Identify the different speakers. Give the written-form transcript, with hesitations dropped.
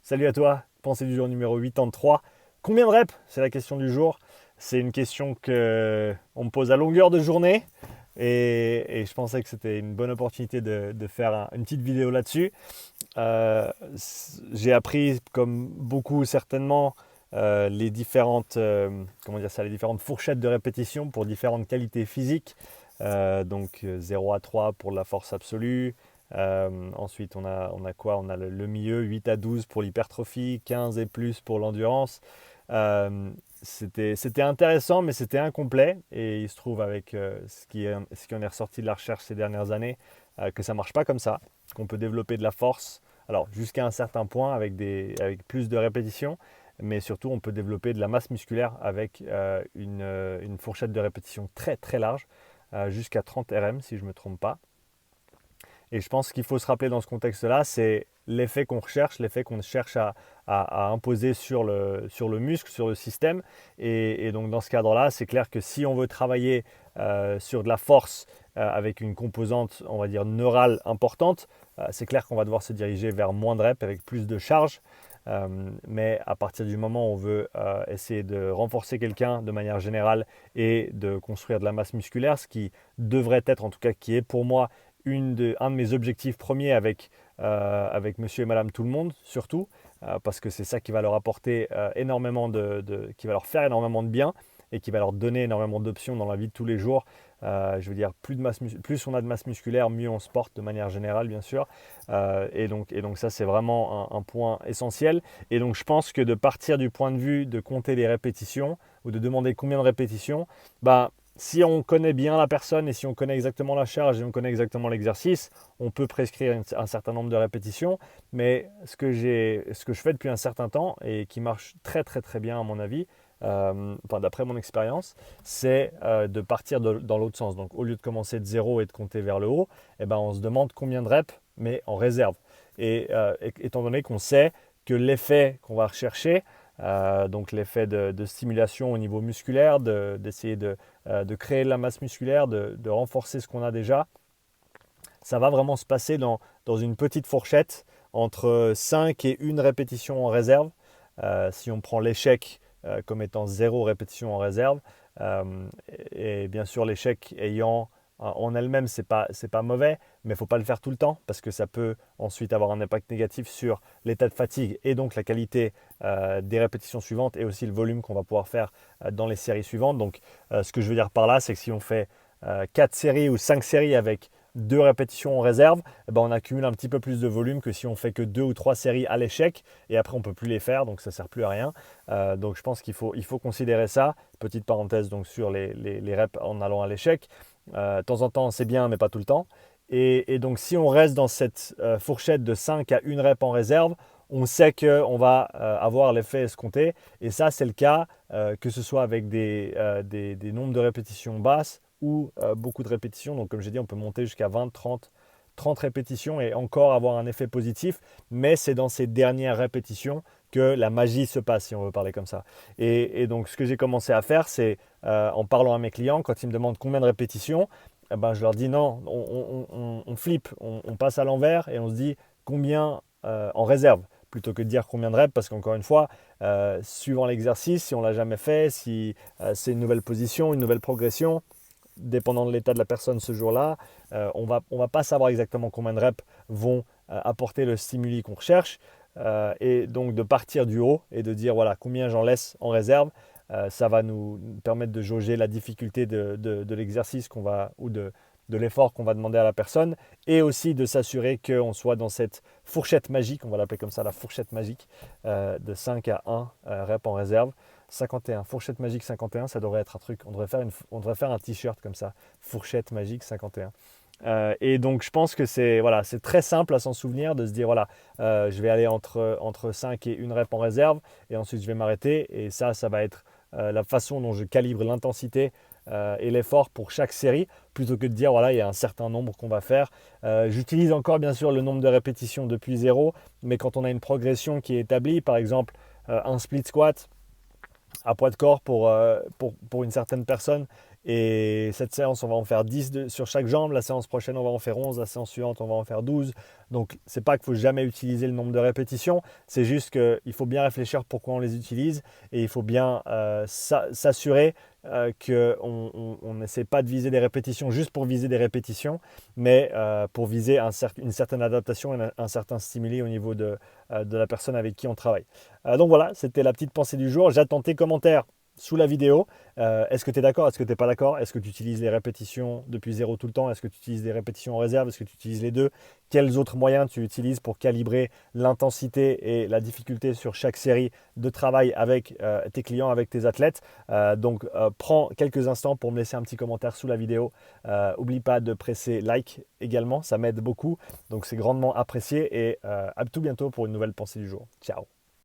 Speaker 1: Salut à toi, pensée du jour numéro 83. Combien de reps? C'est la question du jour. C'est une question que on me pose à longueur de journée et je pensais que c'était une bonne opportunité de faire une petite vidéo là-dessus. J'ai appris, comme beaucoup certainement, les différentes, comment dire ça, les différentes fourchettes de répétition pour différentes qualités physiques. Donc 0 à 3 pour la force absolue. Ensuite, on a quoi? On a le milieu, 8 à 12 pour l'hypertrophie, 15 et plus pour l'endurance. C'était intéressant, mais c'était incomplet. Et il se trouve avec ce qui en est ressorti de la recherche ces dernières années, que ça ne marche pas comme ça, qu'on peut développer de la force, alors jusqu'à un certain point avec plus de répétitions, mais surtout on peut développer de la masse musculaire avec une fourchette de répétition très très large, jusqu'à 30 RM si je ne me trompe pas. Et je pense qu'il faut se rappeler dans ce contexte-là, c'est l'effet qu'on recherche, l'effet qu'on cherche à imposer sur le muscle, sur le système. Et donc dans ce cadre-là, c'est clair que si on veut travailler sur de la force avec une composante, on va dire, neurale importante, c'est clair qu'on va devoir se diriger vers moins de reps avec plus de charge. Mais à partir du moment où on veut essayer de renforcer quelqu'un de manière générale et de construire de la masse musculaire, ce qui devrait être, en tout cas qui est pour moi, un de mes objectifs premiers avec monsieur et madame tout le monde, surtout, parce que c'est ça qui va leur apporter qui va leur faire énormément de bien et qui va leur donner énormément d'options dans la vie de tous les jours. Je veux dire, plus on a de masse musculaire, mieux on se porte de manière générale, bien sûr. Et donc ça, c'est vraiment un point essentiel. Et donc, je pense que de partir du point de vue de compter les répétitions ou de demander combien de répétitions, bah, si on connaît bien la personne et si on connaît exactement la charge et on connaît exactement l'exercice, on peut prescrire un certain nombre de répétitions. Mais ce que je fais depuis un certain temps et qui marche très très très bien à mon avis, enfin, d'après mon expérience, c'est de partir dans l'autre sens. Donc au lieu de commencer de zéro et de compter vers le haut, eh ben, on se demande combien de reps, mais en réserve. Et étant donné qu'on sait que l'effet qu'on va rechercher, donc l'effet de stimulation au niveau musculaire, d'essayer de créer de la masse musculaire, de renforcer ce qu'on a déjà, ça va vraiment se passer dans une petite fourchette entre 5 et 1 répétition en réserve. Si on prend l'échec comme étant 0 répétition en réserve, et bien sûr l'échec ayant en elle-même, c'est pas mauvais, mais il ne faut pas le faire tout le temps parce que ça peut ensuite avoir un impact négatif sur l'état de fatigue et donc la qualité des répétitions suivantes et aussi le volume qu'on va pouvoir faire dans les séries suivantes. Donc ce que je veux dire par là, c'est que si on fait 4 séries ou 5 séries avec 2 répétitions en réserve, eh ben on accumule un petit peu plus de volume que si on fait que 2 ou 3 séries à l'échec et après on ne peut plus les faire, donc ça ne sert plus à rien. Donc je pense qu'il faut considérer ça. Petite parenthèse donc sur les reps en allant à l'échec. De temps en temps c'est bien mais pas tout le temps. Et donc si on reste dans cette fourchette de 5 à 1 rep en réserve, on sait qu'on va avoir l'effet escompté. Et ça c'est le cas que ce soit avec des nombres de répétitions basses ou beaucoup de répétitions. Donc comme j'ai dit, on peut monter jusqu'à 20, 30 répétitions et encore avoir un effet positif. Mais c'est dans ces dernières répétitions que la magie se passe, si on veut parler comme ça. Et donc ce que j'ai commencé à faire, c'est en parlant à mes clients, quand ils me demandent combien de répétitions, eh ben, je leur dis non, on flippe, on passe à l'envers et on se dit combien en réserve plutôt que de dire combien de reps, parce qu'encore une fois, suivant l'exercice, si on ne l'a jamais fait, si c'est une nouvelle position, une nouvelle progression, dépendant de l'état de la personne ce jour-là, on va pas savoir exactement combien de reps vont apporter le stimuli qu'on recherche. Et donc de partir du haut et de dire voilà combien j'en laisse en réserve, ça va nous permettre de jauger la difficulté de l'exercice ou de l'effort qu'on va demander à la personne et aussi de s'assurer qu'on soit dans cette fourchette magique, on va l'appeler comme ça, la fourchette magique de 5 à 1 rep en réserve. 51, fourchette magique 51, ça devrait être un truc, on devrait faire un t-shirt comme ça, fourchette magique 51. Et donc je pense que c'est très simple à s'en souvenir, de se dire voilà, je vais aller entre 5 et 1 rep en réserve et ensuite je vais m'arrêter. Et ça va être la façon dont je calibre l'intensité et l'effort pour chaque série, plutôt que de dire voilà, il y a un certain nombre qu'on va faire. J'utilise encore bien sûr le nombre de répétitions depuis zéro, mais quand on a une progression qui est établie, par exemple un split squat à poids de corps pour une certaine personne Et cette séance, on va en faire 10 sur chaque jambe. La séance prochaine, on va en faire 11. La séance suivante, on va en faire 12. Donc, c'est pas qu'il faut jamais utiliser le nombre de répétitions. C'est juste qu'il faut bien réfléchir pourquoi on les utilise. Et il faut bien s'assurer qu'on n'essaie pas de viser des répétitions juste pour viser des répétitions, mais pour viser une certaine adaptation et un certain stimuli au niveau de la personne avec qui on travaille. Donc voilà, c'était la petite pensée du jour. J'attends tes commentaires sous la vidéo. Est-ce que tu es d'accord? Est-ce que tu n'es pas d'accord? Est-ce que tu utilises les répétitions depuis zéro tout le temps? Est-ce que tu utilises des répétitions en réserve? Est-ce que tu utilises les deux? Quels autres moyens tu utilises pour calibrer l'intensité et la difficulté sur chaque série de travail avec tes clients, avec tes athlètes? Donc, prends quelques instants pour me laisser un petit commentaire sous la vidéo. N'oublie pas de presser like également, ça m'aide beaucoup. Donc, c'est grandement apprécié et à tout bientôt pour une nouvelle pensée du jour. Ciao!